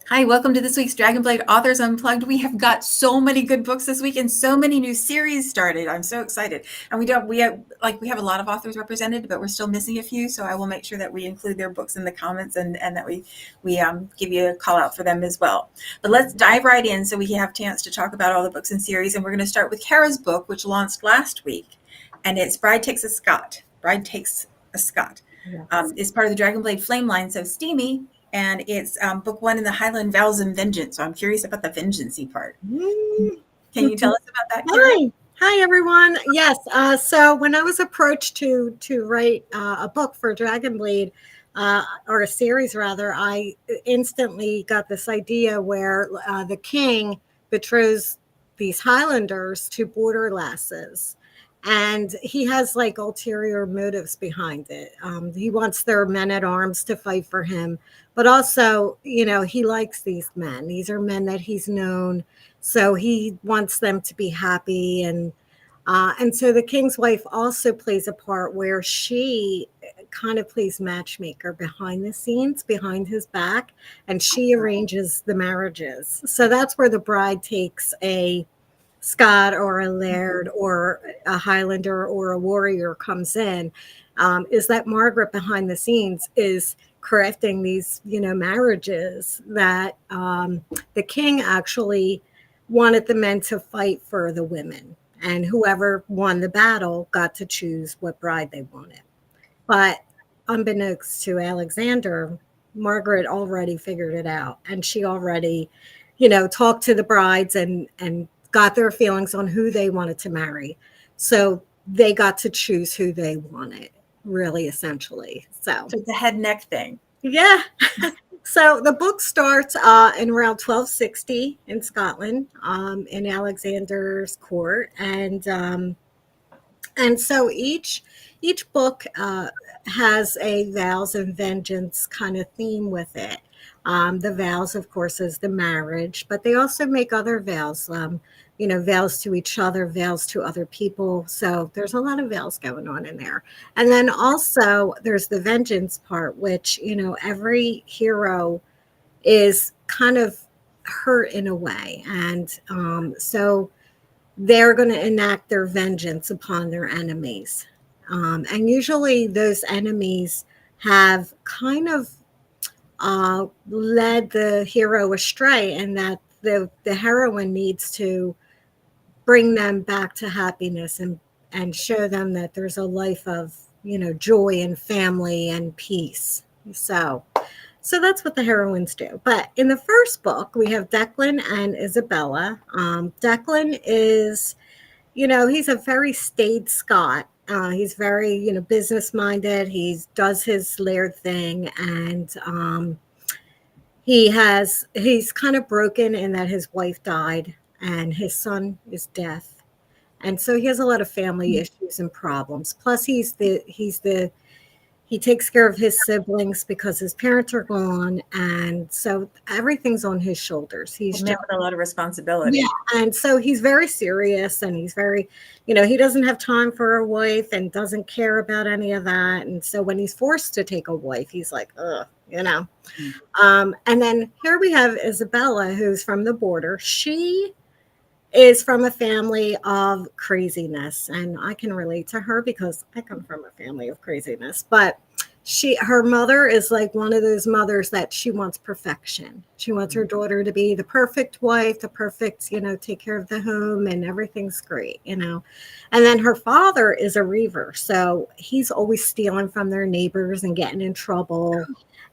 Hi, welcome to this week's Dragonblade Authors Unplugged. We have got so many good books this week and so many new series started. I'm so excited. And we have a lot of authors represented, but we're still missing a few. So I will make sure that we include their books in the comments and that we give you a call out for them as well. But let's dive right in so we have a chance to talk about all the books and series. And we're going to start with Kara's book, which launched last week. And it's Bride Takes a Scot. Bride Takes a Scot. Yes. It's part of the Dragonblade Flame line, so steamy, and it's book one in the Highland Vows and Vengeance. So I'm curious about the vengeancey part. Mm. Can you tell us about that, Kara? Hi, everyone. Yes. So when I was approached to write a book for Dragonblade, or a series rather, I instantly got this idea where the king betroths these Highlanders to border lasses. And he has like ulterior motives behind it. He wants their men at arms to fight for him, but also, he likes these men. These are men that he's known, so he wants them to be happy. And so the king's wife also plays a part where she kind of plays matchmaker behind the scenes, behind his back, and she arranges the marriages. So that's where the bride takes a Scot or a laird or a Highlander or a warrior comes in, is that Margaret behind the scenes is crafting these, marriages that the king actually wanted the men to fight for the women. And whoever won the battle got to choose what bride they wanted. But unbeknownst to Alexander, Margaret already figured it out. And she already, talked to the brides and got their feelings on who they wanted to marry. So they got to choose who they wanted, really, essentially. So, So it's a head neck thing. yeah. So the book starts in around 1260 in Scotland, in Alexander's court, and so each book has a vows and vengeance kind of theme with it. The vows, of course, is the marriage, but they also make other vows. Vows to each other, vows to other people. So there's a lot of vows going on in there. And then also there's the vengeance part, which, every hero is kind of hurt in a way. And so they're going to enact their vengeance upon their enemies. And usually those enemies have kind of led the hero astray, and that the heroine needs to bring them back to happiness and show them that there's a life of, joy and family and peace. So that's what the heroines do. But in the first book, we have Declan and Isabella. Declan is, he's a very staid Scot. He's very, business minded. He does his laird thing, and he's kind of broken in that his wife died and his son is deaf, and so he has a lot of family issues and problems. Plus, he takes care of his siblings because his parents are gone, and so everything's on his shoulders. A He's man just, with a lot of yeah, responsibility. and so he's very serious, and he's very, he doesn't have time for a wife and doesn't care about any of that. And so when he's forced to take a wife, he's like, ugh, And then here we have Isabella, who's from the border. She is from a family of craziness, and I can relate to her because I come from a family of craziness. But her mother is like one of those mothers that she wants perfection. She wants her daughter to be the perfect wife, the perfect, take care of the home, and everything's great. And then her father is a reaver, so he's always stealing from their neighbors and getting in trouble.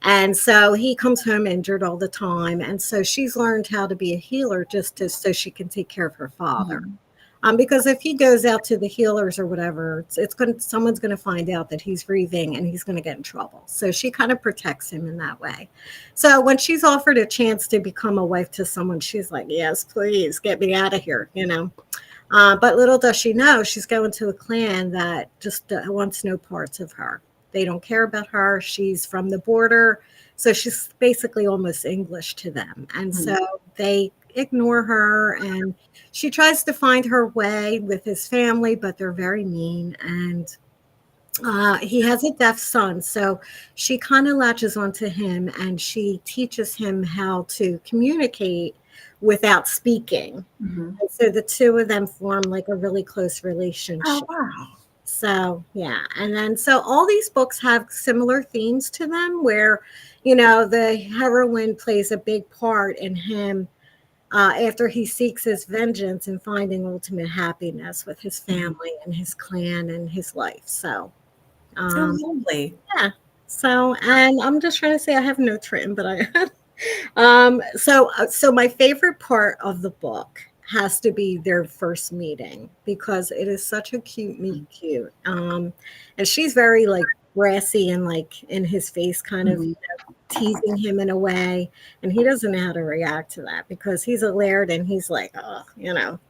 And so he comes home injured all the time. And so she's learned how to be a healer so she can take care of her father. Mhm. Because if he goes out to the healers or whatever, someone's going to find out that he's grieving and he's going to get in trouble. So she kind of protects him in that way. So when she's offered a chance to become a wife to someone, she's like, yes, please get me out of here. But little does she know, she's going to a clan that just wants no parts of her. They don't care about her. She's from the border. So she's basically almost English to them. And so they ignore her, and she tries to find her way with his family, but they're very mean. And He has a deaf son, so she kind of latches onto him and she teaches him how to communicate without speaking. Hmm. And so the two of them form like a really close Oh, relationship. wow. So, yeah. And then, so all these books have similar themes to them where, the heroine plays a big part in him after he seeks his vengeance and finding ultimate happiness with his Mhm. family and his clan and his life. So, So um, lovely. yeah. So, and I'm just trying to say I have notes written, but I so my favorite part of the book has to be their first meeting because it is such a cute meet cute. And she's very like brassy and like in his face kind of Mhm. teasing him in a way, and he doesn't know how to react to that because he's a laird and he's like, oh,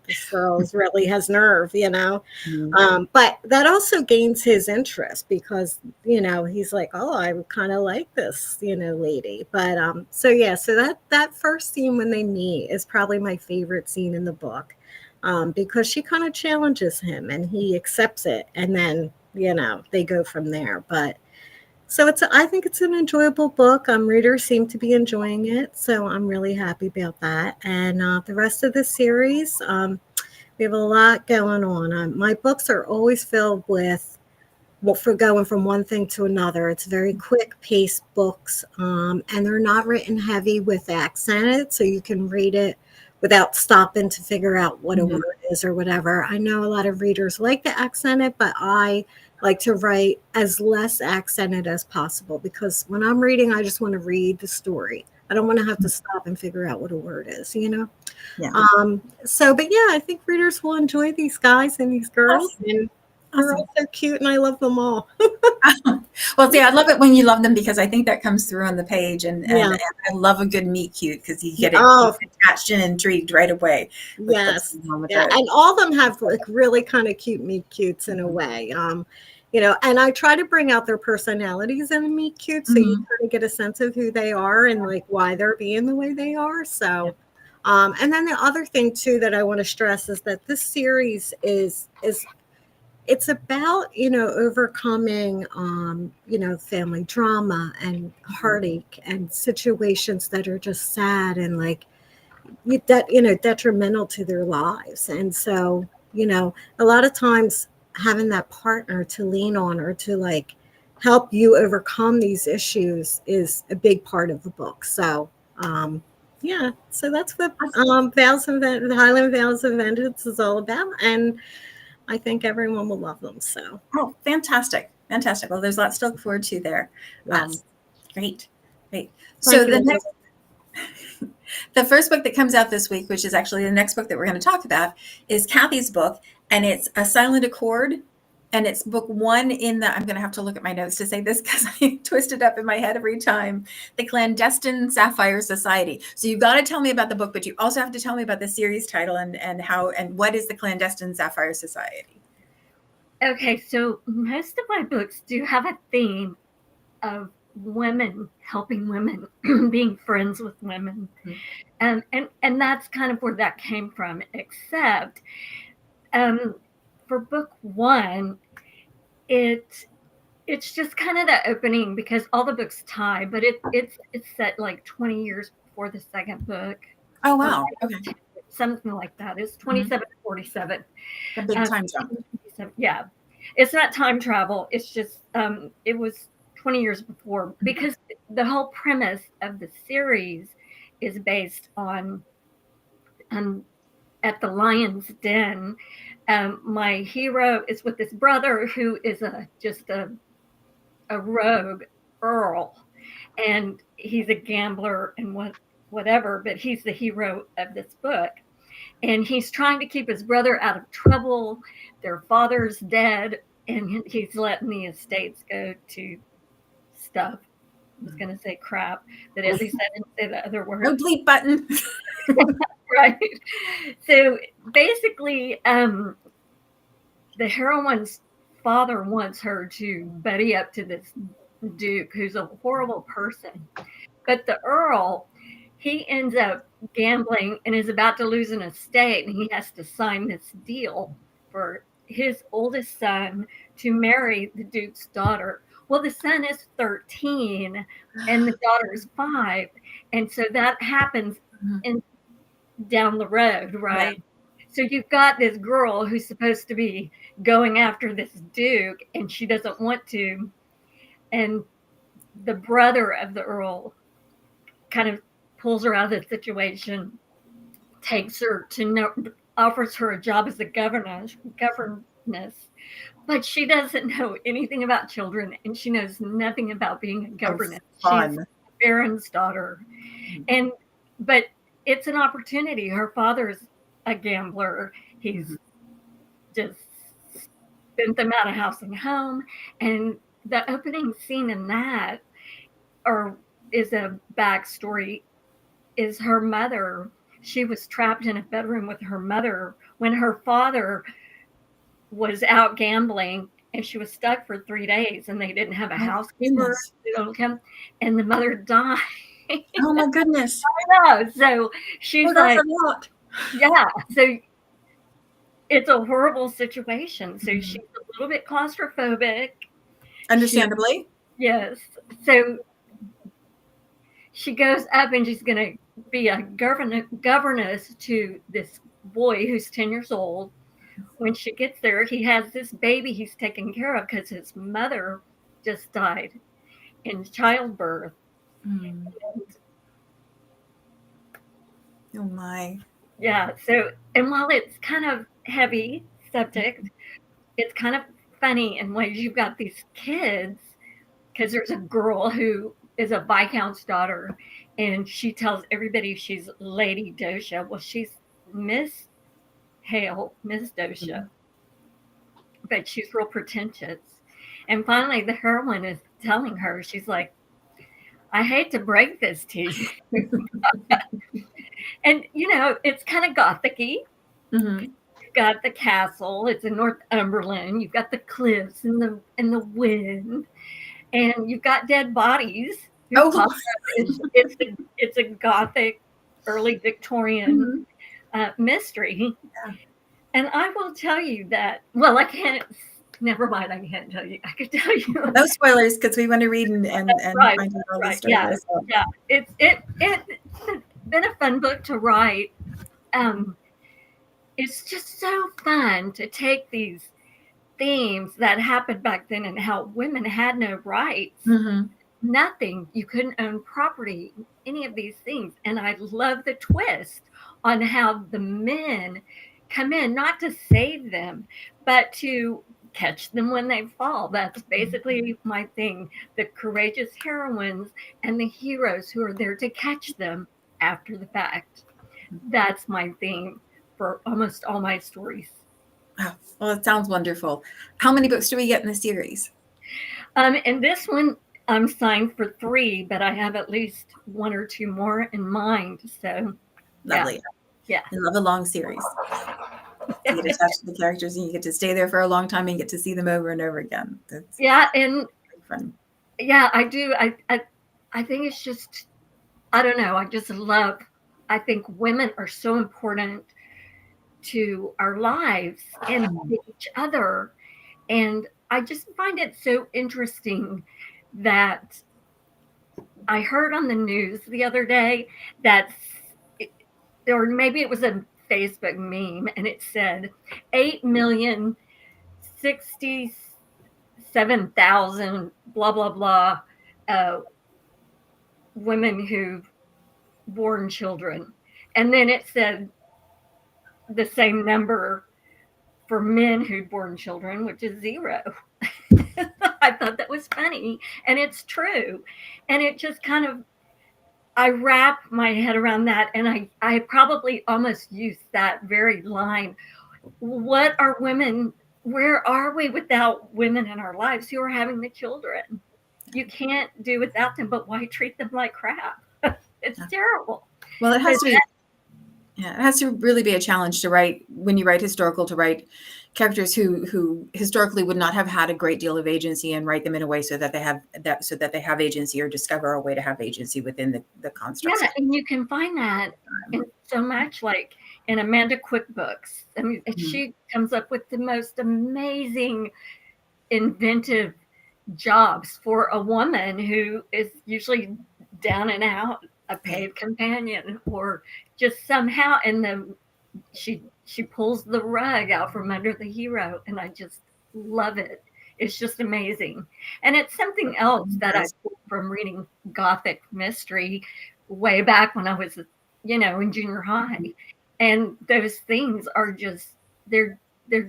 this girl's really has nerve. Mhm. But that also gains his interest because he's like, oh, I kind of like this lady. But so yeah, so that first scene when they meet is probably my favorite scene in the book, because she kind of challenges him and he accepts it, and then they go from there. But so I think it's an enjoyable book. Readers seem to be enjoying it, so I'm really happy about that. And the rest of the series, we have a lot going on. My books are always filled with, well, for going from one thing to another. It's very quick paced books, and they're not written heavy with accented, so you can read it without stopping to figure out what a Mhm. word is or whatever. I know a lot of readers like the accented, but I like to write as less accented as possible because when I'm reading, I just want to read the story. I don't want to have to stop and figure out what a word is. Yeah. But yeah, I think readers will enjoy these guys and these girls, Awesome. and they're Awesome. all so cute, and I love them all. Well, see, I love it when you love them because I think that comes through on the page, and Yeah. I love a good meet cute because you get it Oh, attached and intrigued right away with what's yes. going on with Yeah, it. and all of them have like really kind of cute meet cutes in a Mhm. way. And I try to bring out their personalities in the meet cute so you Mhm. kind of get a sense of who they are and like why they're being the way they are. Yeah. So, and then the other thing too that I want to stress is that this series is it's about overcoming family drama and Mhm. heartache and situations that are just sad and like detrimental to their lives. And so a lot of times having that partner to lean on or to like help you overcome these issues is a big part of the book. So yeah, so that's what Awesome. the Highland Vales of Vengeance is all about, and I think everyone will love them. So, Oh, fantastic. Fantastic. Well, there's lots to look forward to there. Um, yes. Great. Great. So Thank you, the Elizabeth. next the first book that comes out this week, which is actually the next book that we're going to talk about, is Kathy's book, and it's A Silent Accord. And it's book one in the, I'm going to have to look at my notes to say this because I twist it up in my head every time, the Clandestine Sapphire Society. So you've got to tell me about the book, but you also have to tell me about the series title and how, and what is the Clandestine Sapphire Society? Okay, so most of my books do have a theme of women helping women, being friends with women. Mhm. And that's kind of where that came from, except for book one, it's just kind of the opening because all the books tie, but it's set like 20 years before the second book, Oh, or wow. Okay. something like that. It's Mhm. 27 to 47. A big time jump. Yeah, it's not time travel. It's just it was 20 years before because the whole premise of the series is based on um, at the Lion's Den. My hero is with his brother who is just a rogue earl, and he's a gambler and whatever, but he's the hero of this book. And he's trying to keep his brother out of trouble. Their father's dead, and he's letting the estates go to stuff. I was going to say crap, but at least I didn't say the other No word. bleep button. Right. So basically, the heroine's father wants her to buddy up to this duke who's a horrible person. But the earl, he ends up gambling and is about to lose an estate, and he has to sign this deal for his oldest son to marry the Duke's daughter. Well, the son is 13 and the daughter is 5. And so that happens in down the road, right? Yeah. So you've got this girl who's supposed to be going after this Duke and she doesn't want to. And the brother of the Earl kind of pulls her out of the situation, takes her to offers her a job as a governess, but she doesn't know anything about children and she knows nothing about being a governess. She's a baron's daughter. But it's an opportunity. Her father's a gambler. He's just spent them out of house and home. And the opening scene in that is a backstory, is her mother. She was trapped in a bedroom with her mother when her father was out gambling, and she was stuck for 3 days, and they didn't have a housekeeper. And the mother died. Oh my goodness. I know. So she's like, yeah. So it's a horrible situation. So she's a little bit claustrophobic. Understandably. Yes. So she goes up and she's going to be a governess to this boy who's 10 years old. When she gets there, he has this baby he's taking care of because his mother just died in childbirth. Oh my. Yeah. So, and while it's kind of heavy subject, it's kind of funny in ways. You've got these kids, because there's a girl who is a Viscount's daughter, and she tells everybody she's Lady Dosha. Well, she's Miss Hale, Miss Dosha, but she's real pretentious. And finally, the heroine is telling her, she's like, I hate to break this to you. And, it's kind of gothic-y. You've got the castle. It's in Northumberland. You've got the cliffs and the wind. And you've got dead bodies. It's a gothic, early Victorian mystery. Yeah. And I will tell you that, well, I can't, never mind, I can't tell you. I could tell you. No spoilers, because we want to read and right, find out all the stories. Yeah. It's been a fun book to write. It's just so fun to take these themes that happened back then and how women had no rights. Nothing. You couldn't own property, any of these things. And I love the twist on how the men come in, not to save them, but to catch them when they fall. That's basically my thing. The courageous heroines and the heroes who are there to catch them after the fact. That's my theme for almost all my stories. Oh, well, it sounds wonderful. How many books do we get in the series? And this one, I'm signed for 3, but I have at least 1 or 2 more in mind. So lovely. Yeah. I love a long series. You get attached to the characters and you get to stay there for a long time and get to see them over and over again. That's and fun. Yeah, I do. I think it's just, I don't know. I think women are so important to our lives and to each other. And I just find it so interesting that I heard on the news the other day that, or maybe it was a Facebook meme, and it said 8,067,000 blah, blah, blah women who've born children. And then it said the same number for men who'd born children, which is 0. I thought that was funny, and it's true. And it just kind of, I wrap my head around that, and I probably almost used that very line. What are women, where are we without women in our lives who are having the children? You can't do without them, but why treat them like crap? It's terrible. Well, it has to be. Yeah, it has to really be a challenge to write, when you write historical, to write characters who historically would not have had a great deal of agency, and write them in a way so that they have agency, or discover a way to have agency within the construct. Yeah, and you can find that in so much, like in Amanda Quick books. I mean, she comes up with the most amazing inventive jobs for a woman who is usually down and out, a paid companion, or just somehow, and then she pulls the rug out from under the hero, and I just love it. It's just amazing. And it's something else that I pulled from reading gothic mystery way back when I was, in junior high. And those themes are just they're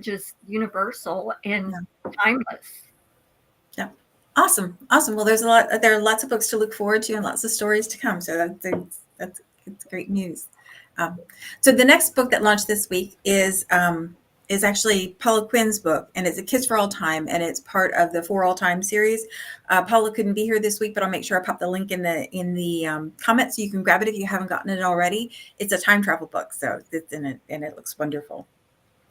just universal and timeless. Yeah. Awesome. Well, there are lots of books to look forward to and lots of stories to come. So that's great news. So the next book that launched this week is actually Paula Quinn's book, and it's a Kids for All Time, and it's part of the For All Time series. Paula couldn't be here this week, but I'll make sure I pop the link in the comments so you can grab it if you haven't gotten it already. It's a time travel book, so it's in it, and it looks wonderful.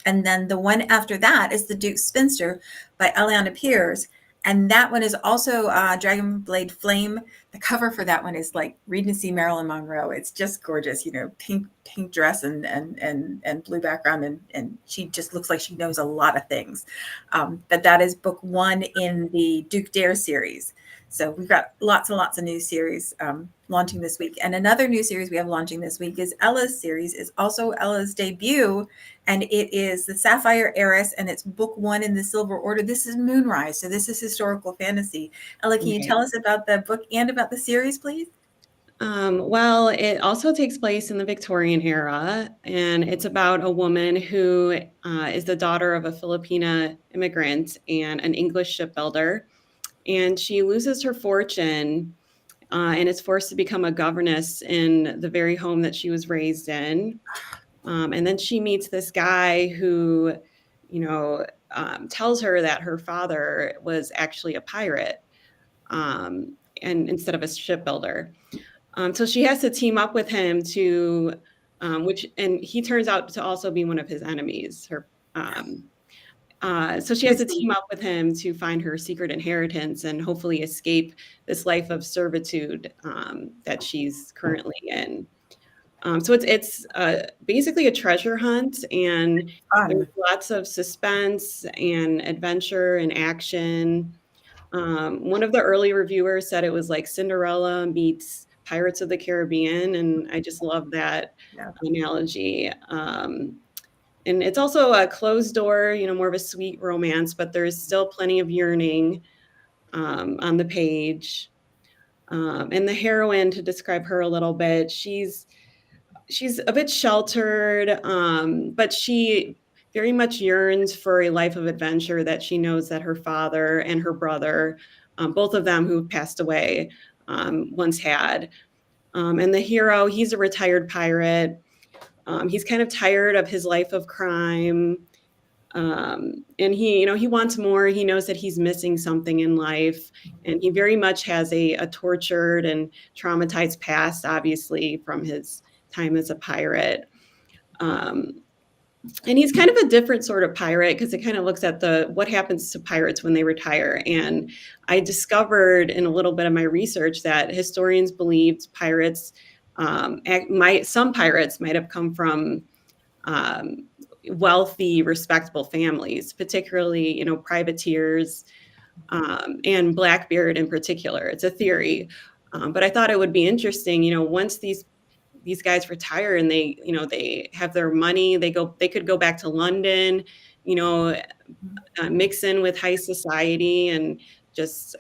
And then the one after that is The Duke's Spinster by Eliana Pierce. And that one is also Dragonblade Flame. The cover for that one is like Regency Marilyn Monroe. It's just gorgeous, pink dress and blue background, and she just looks like she knows a lot of things. But that is book one in the Duke Dare series. So we've got lots and lots of new series launching this week. And another new series we have launching this week is Ella's series. It's also Ella's debut, and it is The Sapphire Heiress, and it's book one in the Silver Order. This is Moonrise, so this is historical fantasy. Ella, can you tell us about the book and about the series, please? Well, it also takes place in the Victorian era, and it's about a woman who is the daughter of a Filipina immigrant and an English shipbuilder. And she loses her fortune and is forced to become a governess in the very home that she was raised in. And then she meets this guy who, tells her that her father was actually a pirate, and instead of a shipbuilder. So she has to team up with him and he turns out to also be one of his enemies. So she has to team up with him to find her secret inheritance and hopefully escape this life of servitude that she's currently in. So it's basically a treasure hunt, and there's lots of suspense and adventure and action. One of the early reviewers said it was like Cinderella meets Pirates of the Caribbean, and I just love that analogy. And it's also a closed door, more of a sweet romance, but there's still plenty of yearning on the page. And the heroine, to describe her a little bit, she's a bit sheltered, but she very much yearns for a life of adventure that she knows that her father and her brother, both of them who passed away, once had. And the hero, he's a retired pirate. He's kind of tired of his life of crime. And he wants more. He knows that he's missing something in life. And he very much has a tortured and traumatized past, obviously, from his time as a pirate. And he's kind of a different sort of pirate because it kind of looks at what happens to pirates when they retire. And I discovered in a little bit of my research that historians believed pirates, some pirates might have come from wealthy, respectable families, particularly, privateers, and Blackbeard in particular. It's a theory. But I thought it would be interesting, once these guys retire and they have their money, they could go back to London, mix in with high society and just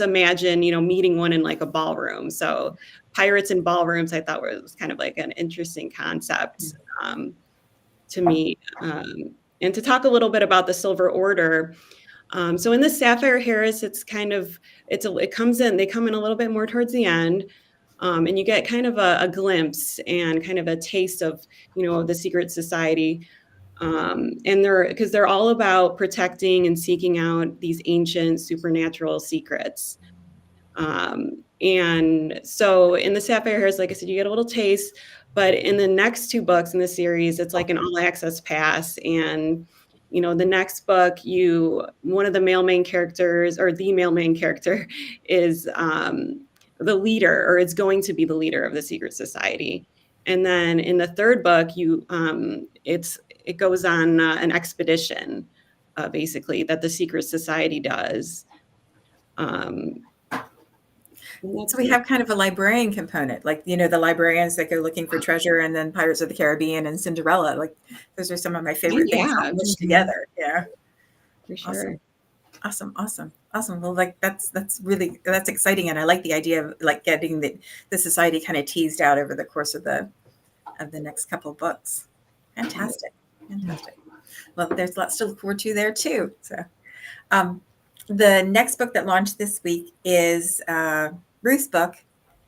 imagine, meeting one in like a ballroom. So pirates in ballrooms, I thought was kind of like an interesting concept to me. And to talk a little bit about the Silver Order. So in the Sapphire Heiress, they come in a little bit more towards the end. And you get kind of a glimpse and kind of a taste of, the secret society. And they're all about protecting and seeking out these ancient supernatural secrets. And so in the Sapphire Heiress, like I said, you get a little taste, but in the next two books in the series, it's like an all access pass. And, the next book, one of the male main characters, or the male main character, is the leader, or it's going to be the leader of the secret society. And then in the third book, it goes on an expedition basically, that the secret society does. So we have kind of a librarian component, like, you know, the librarians that go looking for treasure, and then Pirates of the Caribbean and Cinderella. Like, those are some of my favorite things Yeah, mushed together. Yeah. for sure. Awesome. Awesome. Well, like that's exciting, and I like the idea of like getting the society kind of teased out over the course of the next couple of books. Fantastic. Well, there's lots to look forward to there too. So, the next book that launched this week is Ruth's book,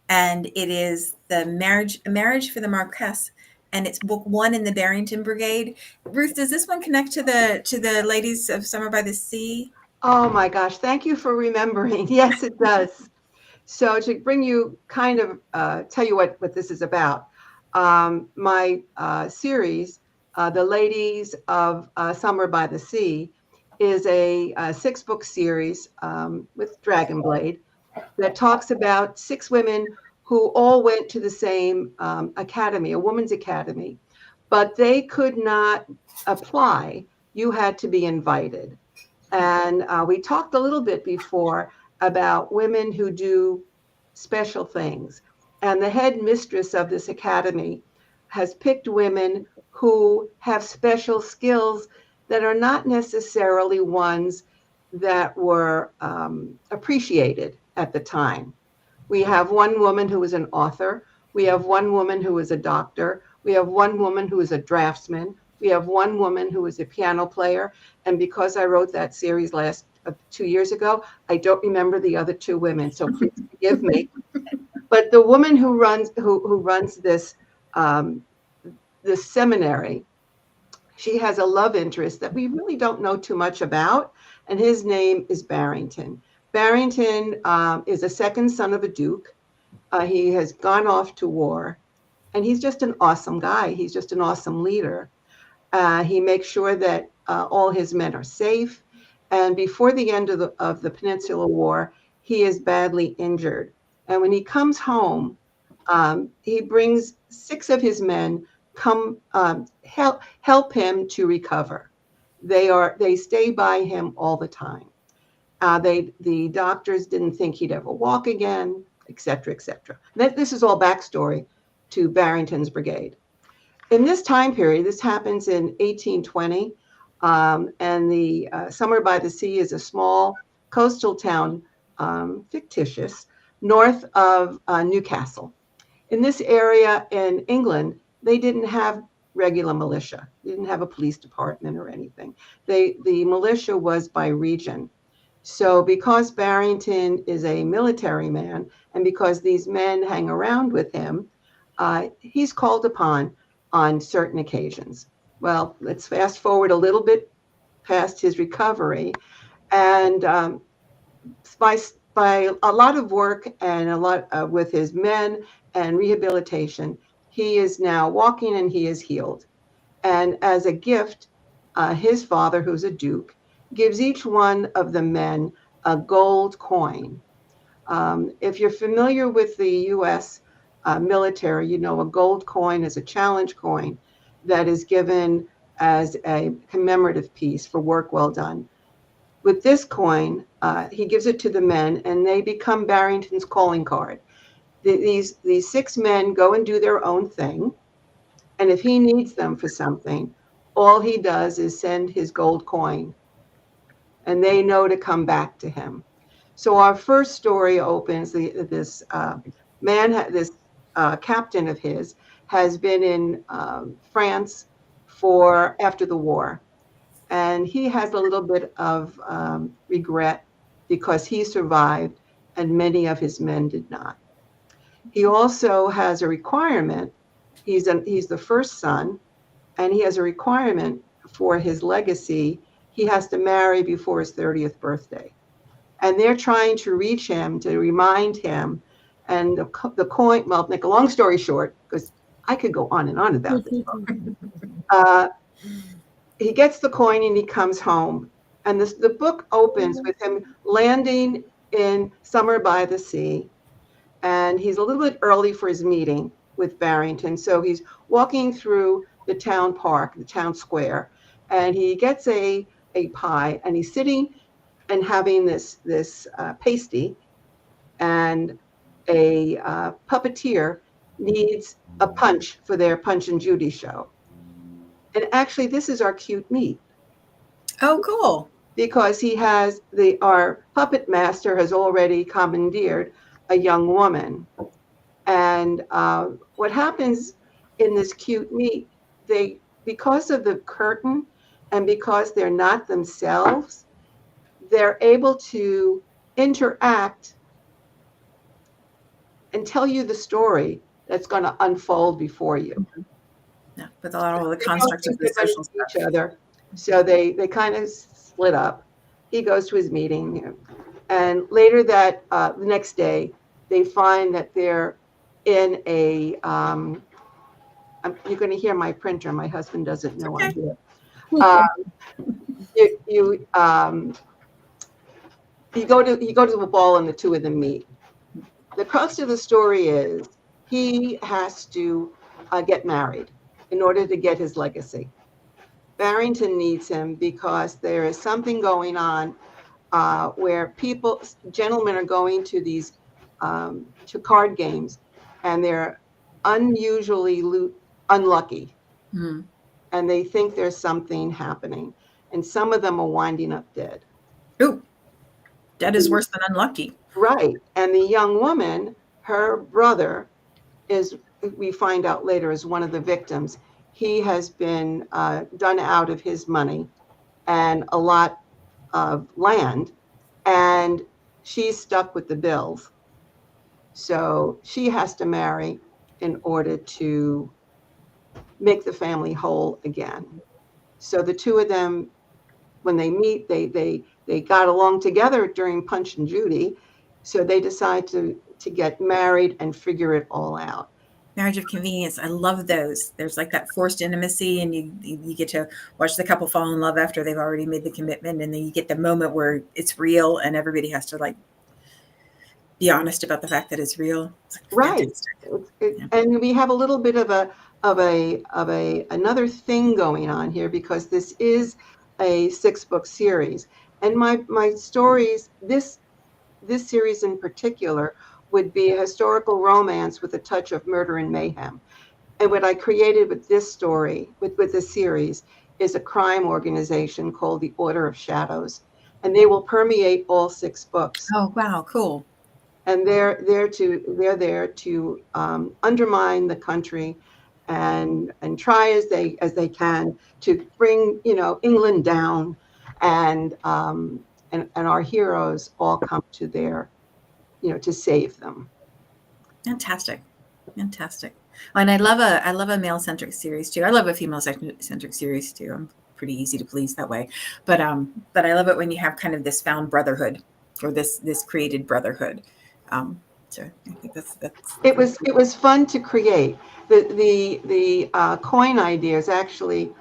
and it is A Marriage for the Marquess, and it's book 1 in the Barrington Brigade. Ruth, does this one connect to the ladies of Summer by the Sea? Oh my gosh, thank you for remembering. Yes, it does. So to bring you kind of tell you what this is about, my series, The Ladies of Summer by the Sea, is a 6-book series with Dragonblade that talks about 6 women who all went to the same academy, a women's academy, but they could not apply. You had to be invited. And we talked a little bit before about women who do special things. And the head mistress of this academy has picked women who have special skills that are not necessarily ones that were appreciated at the time. We have one woman who is an author. We have one woman who is a doctor. We have one woman who is a draftsman. We have one woman who is a piano player. And because I wrote that series 2 years ago, I don't remember the other 2 women. So please forgive me. But the woman who runs this this seminary, she has a love interest that we really don't know too much about, and his name is Barrington. Barrington is a second son of a duke. He has gone off to war, and he's just an awesome guy. He's just an awesome leader. He makes sure that all his men are safe. And before the end of the Peninsular War, he is badly injured. And when he comes home, he brings 6 of his men come help him to recover. They stay by him all the time. The doctors didn't think he'd ever walk again, et cetera, et cetera. This is all backstory to Barrington's brigade. In this time period, this happens in 1820, and the Summer by the Sea is a small coastal town, fictitious, north of Newcastle. In this area in England, they didn't have regular militia. They didn't have a police department or anything. The militia was by region. So because Barrington is a military man, and because these men hang around with him, he's called upon on certain occasions. Well, let's fast forward a little bit past his recovery, and by a lot of work and a lot with his men and rehabilitation, he is now walking and he is healed. And as a gift, his father, who's a duke, gives each one of the men a gold coin. If you're familiar with the U.S. Military, you know a gold coin is a challenge coin that is given as a commemorative piece for work well done. With this coin, he gives it to the men, and they become Barrington's calling card. These 6 men go and do their own thing, and if he needs them for something, all he does is send his gold coin, and they know to come back to him. So our first story opens, this captain of his has been in France after the war, and he has a little bit of regret because he survived and many of his men did not. He also has a requirement. He's the first son, and he has a requirement for his legacy. He has to marry before his 30th birthday. And they're trying to reach him to remind him. And the coin, well, make a long story short, because I could go on and on about this book. He gets the coin and he comes home. And the book opens with him landing in Summer by the Sea. And he's a little bit early for his meeting with Barrington. So he's walking through the town park, the town square, and he gets a a pie, and he's sitting and having this pasty, and a puppeteer needs a punch for their Punch and Judy show. And actually, this is our cute meet. Oh, cool. Because our puppet master has already commandeered a young woman. And what happens in this cute meet, because of the curtain and because they're not themselves, they're able to interact and tell you the story that's going to unfold before you. Yeah, with all the constructs of the social stuff. Each other. So they kind of split up. He goes to his meeting, and later the next day, they find that they're in a. You're going to hear my printer. My husband doesn't know I'm here. You go to the ball, and the two of them meet. The crux of the story is he has to get married in order to get his legacy. Barrington needs him because there is something going on where gentlemen are going to these to card games, and they're unusually unlucky, and they think there's something happening, and some of them are winding up dead. Ooh, dead is worse than unlucky. Right. And the young woman, her brother, we find out later, is one of the victims. He has been done out of his money and a lot of land, and she's stuck with the bills. So she has to marry in order to make the family whole again. So the two of them, when they meet, they got along together during Punch and Judy. So they decide to get married and figure it all out. Marriage of convenience. I love those. There's like that forced intimacy, and you get to watch the couple fall in love after they've already made the commitment, and then you get the moment where it's real, and everybody has to like be honest about the fact that it's real. It's right. And we have a little bit of another thing going on here, because this is a 6-book series, and my stories, this series in particular, would be a historical romance with a touch of murder and mayhem. And what I created with this story, with this series, is a crime organization called the Order of Shadows, and they will permeate all 6 books. Oh wow, cool! And they're there to undermine the country, and try as they can to bring England down, and our heroes all come to their to save them. Fantastic. And I love a male-centric series too. I love a female-centric series too. I'm pretty easy to please that way. But I love it when you have kind of this found brotherhood, or this created brotherhood. So I think that's it was fun to create. The coin ideas, actually,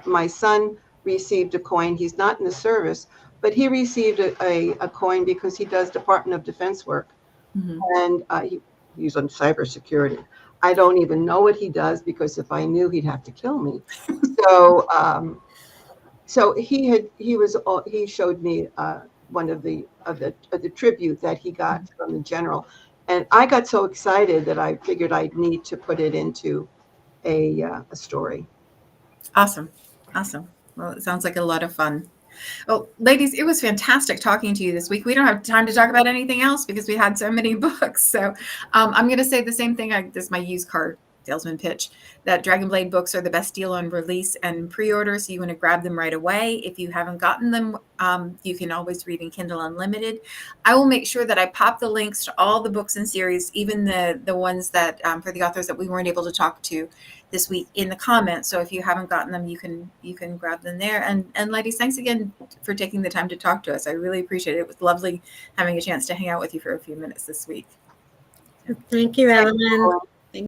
my son received a coin. He's not in the service, but he received a coin because he does Department of Defense work. And he's on cybersecurity. I don't even know what he does, because if I knew, he'd have to kill me. So he showed me one of the tribute that he got from the general, and I got so excited that I figured I'd need to put it into a story. Awesome. Well, it sounds like a lot of fun. Well, ladies, it was fantastic talking to you this week. We don't have time to talk about anything else because we had so many books. So I'm going to say the same thing. This is my used car salesman pitch, that Dragonblade books are the best deal on release and pre-order. So you want to grab them right away. If you haven't gotten them, you can always read in Kindle Unlimited. I will make sure that I pop the links to all the books and series, even the ones that for the authors that we weren't able to talk to this week, in the comments. So if you haven't gotten them, you can grab them there. And ladies, thanks again for taking the time to talk to us. I really appreciate it. It was lovely having a chance to hang out with you for a few minutes this week. Thank you, Ellen.